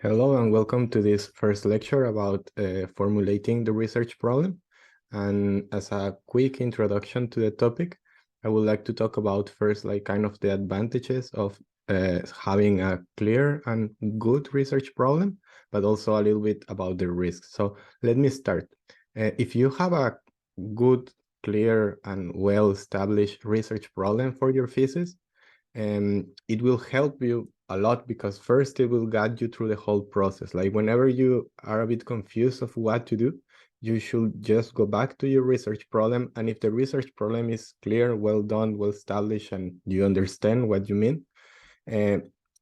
Hello and welcome to this first lecture about formulating the research problem. And as a quick introduction to the topic, I would like to talk about first like kind of the advantages of having a clear and good research problem, but also a little bit about the risks. So let me start. If you have a good, clear, and well-established research problem for your thesis, it will help you a lot because first it will guide you through the whole process. Like whenever you are a bit confused of what to do, you should just go back to your research problem. And if the research problem is clear, well done, well established, and you understand what you mean, uh,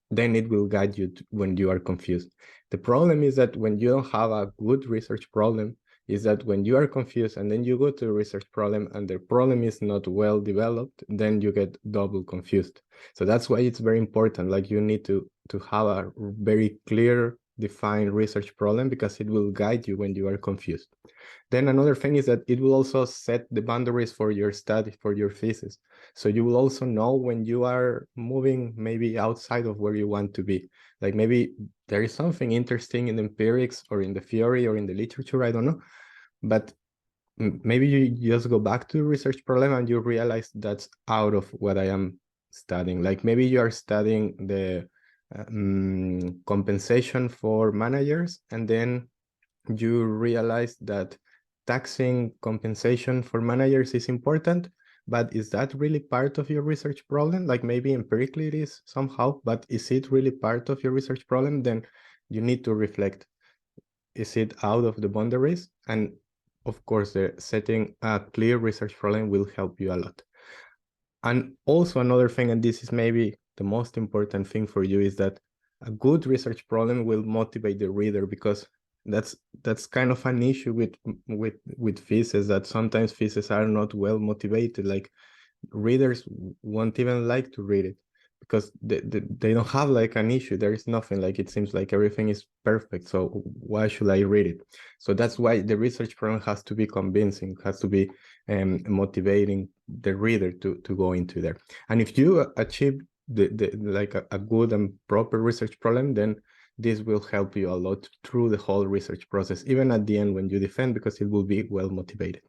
then it will guide you when you are confused. The problem is that when you don't have a good research problem, is that when you are confused and then you go to a research problem and the problem is not well developed, then you get double confused. So that's why it's very important. Like you need to have a very clear, defined research problem because it will guide you when you are confused. Then another thing is that it will also set the boundaries for your study, for your thesis. So you will also know when you are moving maybe outside of where you want to be. Like maybe there is something interesting in the empirics or in the theory or in the literature, I don't know. But maybe you just go back to the research problem and you realize that's out of what I am studying. Like maybe you are studying the compensation for managers, and then you realize that taxing compensation for managers is important, but is that really part of your research problem? Like maybe empirically it is somehow, but is it really part of your research problem? Then you need to reflect, is it out of the boundaries? And of course, setting a clear research problem will help you a lot. And also another thing, and this is maybe the most important thing for you, is that a good research problem will motivate the reader, because that's kind of an issue with theses, that sometimes theses are not well motivated. Like readers won't even like to read it because they don't have like an issue. There is nothing, like it seems like everything is perfect, so why should I read it? So that's why the research problem has to be convincing, has to be motivating the reader to go into there. And if you achieve like a good and proper research problem, then this will help you a lot through the whole research process, even at the end when you defend, because it will be well motivated.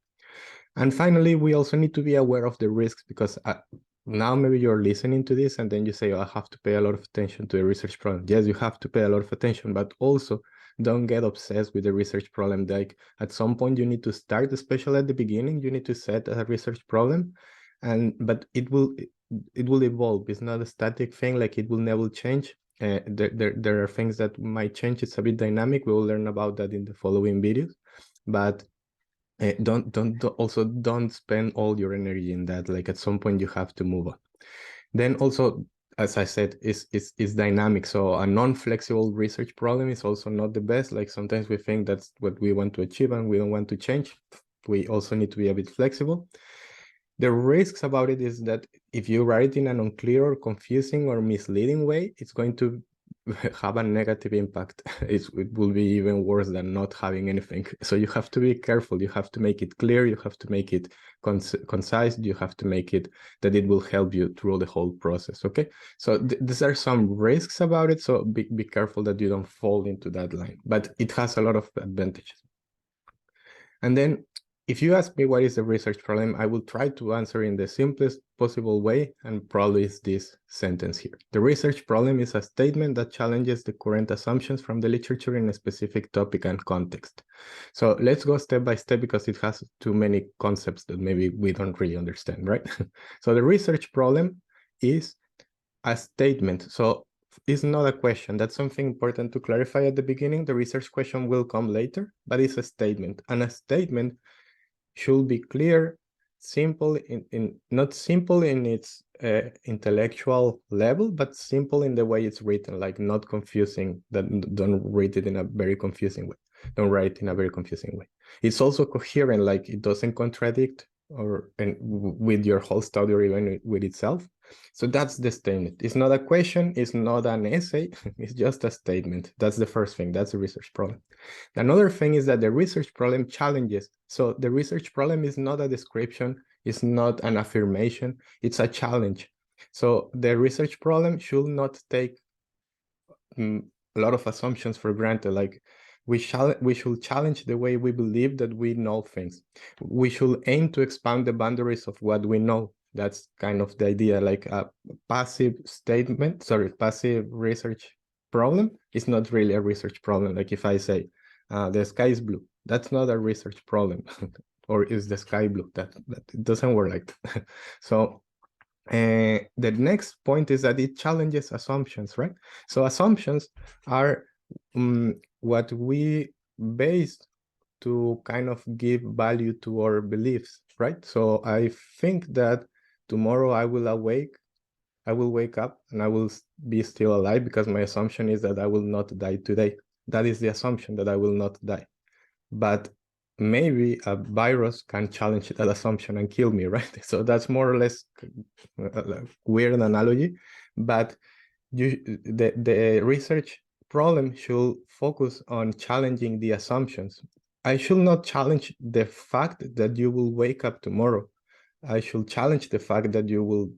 And finally, we also need to be aware of the risks, because now maybe you're listening to this and then you say, oh, I have to pay a lot of attention to the research problem. Yes, you have to pay a lot of attention, but also don't get obsessed with the research problem. Like at some point you need to start, especially at the beginning, you need to set a research problem, but it will evolve. It's not a static thing, like it will never change. There are things that might change. It's a bit dynamic. We will learn about that in the following videos, but don't spend all your energy in that. Like at some point you have to move on. Then also, as I said, is dynamic. So a non-flexible research problem is also not the best. Like sometimes we think that's what we want to achieve and we don't want to change. We also need to be a bit flexible. The risks about it is that if you write it in an unclear or confusing or misleading way, it's going to have a negative impact. It will be even worse than not having anything. So you have to be careful. You have to make it clear. You have to make it concise. You have to make it that it will help you through the whole process. Okay. So these are some risks about it. So be careful that you don't fall into that line, but it has a lot of advantages. And then if you ask me what is the research problem, I will try to answer in the simplest possible way, and probably it's this sentence here. The research problem is a statement that challenges the current assumptions from the literature in a specific topic and context. So let's go step by step, because it has too many concepts that maybe we don't really understand, right? So the research problem is a statement. So it's not a question. That's something important to clarify at the beginning. The research question will come later, but it's a statement. And a statement should be clear, simple not simple in its intellectual level, but simple in the way it's written, like not confusing. That don't read it in a very confusing way. Don't write in a very confusing way. It's also coherent, like it doesn't contradict with your whole study or even with itself. So that's the statement. It's not a question, it's not an essay, it's just a statement. That's the first thing. That's a research problem. Another thing is that the research problem challenges. So the research problem is not a description, it's not an affirmation, it's a challenge. So the research problem should not take a lot of assumptions for granted. Like we should challenge the way we believe that we know things. We should aim to expand the boundaries of what we know. That's kind of the idea. Like a passive research problem is not really a research problem. Like if I say the sky is blue, that's not a research problem. Or is the sky blue? That it doesn't work like that. So the next point is that it challenges assumptions, right? So assumptions are what we base to kind of give value to our beliefs, right? So I think that tomorrow I will wake up and I will be still alive because my assumption is that I will not die today. That is the assumption, that I will not die. But maybe a virus can challenge that assumption and kill me, right? So that's more or less a weird analogy, but the research problem should focus on challenging the assumptions. I should not challenge the fact that you will wake up tomorrow. I should challenge the fact that you will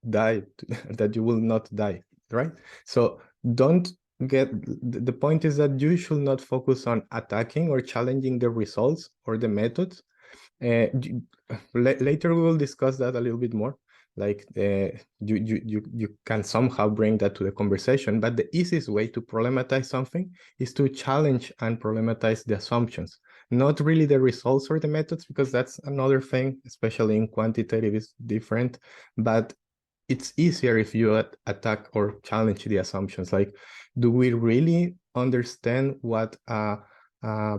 die, that you will not die, right? So don't get, the point is that you should not focus on attacking or challenging the results or the methods. Later we will discuss that a little bit more. Like you can somehow bring that to the conversation, but the easiest way to problematize something is to challenge and problematize the assumptions, not really the results or the methods, because that's another thing, especially in quantitative is different, but it's easier if you attack or challenge the assumptions. Like, do we really understand what a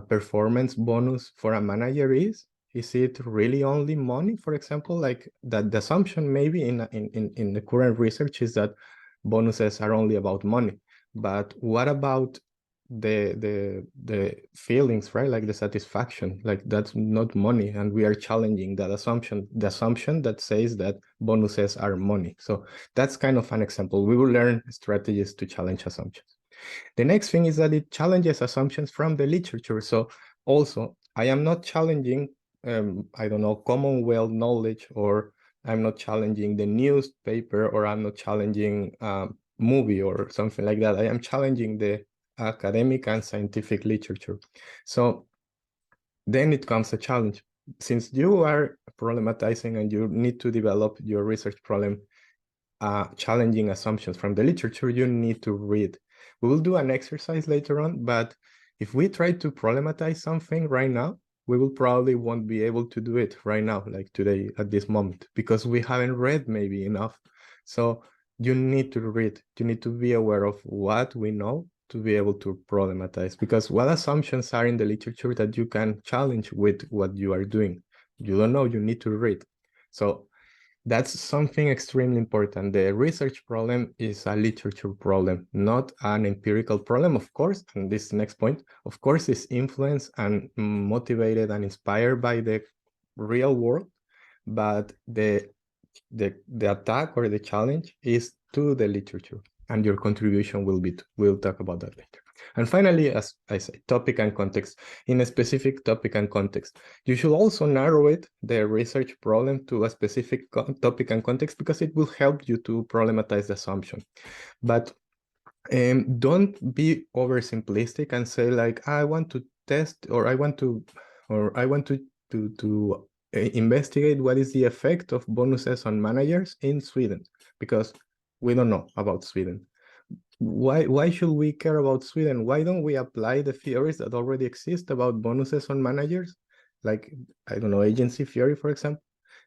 performance bonus for a manager is? Is it really only money, for example? Like that the assumption maybe in the current research is that bonuses are only about money. But what about the feelings, right? Like the satisfaction, like that's not money, and we are challenging that assumption, the assumption that says that bonuses are money. So that's kind of an example. We will learn strategies to challenge assumptions. The next thing is that it challenges assumptions from the literature. So also, I am not challenging, I don't know, Commonwealth knowledge, or I'm not challenging the newspaper, or I'm not challenging movie or something like that. I am challenging the academic and scientific literature. So then it comes a challenge. Since you are problematizing and you need to develop your research problem challenging assumptions from the literature, you need to read. We will do an exercise later on, but if we try to problematize something right now, we will probably won't be able to do it right now, like today at this moment, because we haven't read maybe enough. So you need to read. You need to be aware of what we know to be able to problematize, because what assumptions are in the literature that you can challenge with what you are doing? You don't know, you need to read. So that's something extremely important. The research problem is a literature problem, not an empirical problem, of course. And this next point, of course, is influenced and motivated and inspired by the real world, but the attack or the challenge is to the literature, and your contribution will be, we'll talk about that later. And finally, as I say, topic and context. In a specific topic and context, you should also narrow it, the research problem, to a specific topic and context, because it will help you to problematize the assumption. But don't be oversimplistic and say like, I want to test, or I want to investigate what is the effect of bonuses on managers in Sweden, because we don't know about Sweden. Why should we care about Sweden? Why don't we apply the theories that already exist about bonuses on managers? Like, I don't know, agency theory, for example.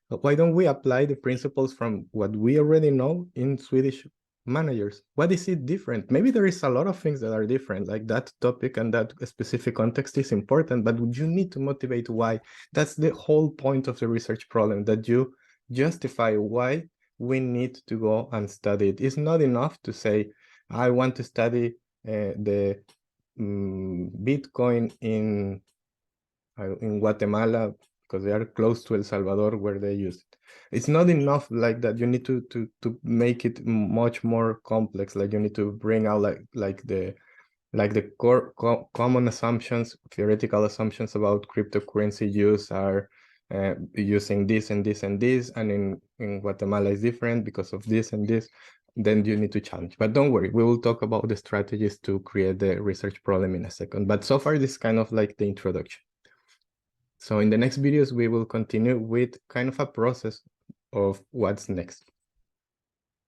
Why don't we apply the principles from what we already know in Swedish managers? What is it different? Maybe there is a lot of things that are different, like that topic and that specific context is important, but you need to motivate why. That's the whole point of the research problem, that you justify why we need to go and study it. It's not enough to say, I want to study the Bitcoin in Guatemala because they are close to El Salvador where they use it. It's not enough like that. You need to make it much more complex. Like you need to bring out like the core common assumptions, theoretical assumptions about cryptocurrency use are using this and this and this, and in Guatemala is different because of this and this. then you need to challenge. But don't worry, we will talk about the strategies to create the research problem in a second. But so far, this is kind of like the introduction. So in the next videos, we will continue with kind of a process of what's next.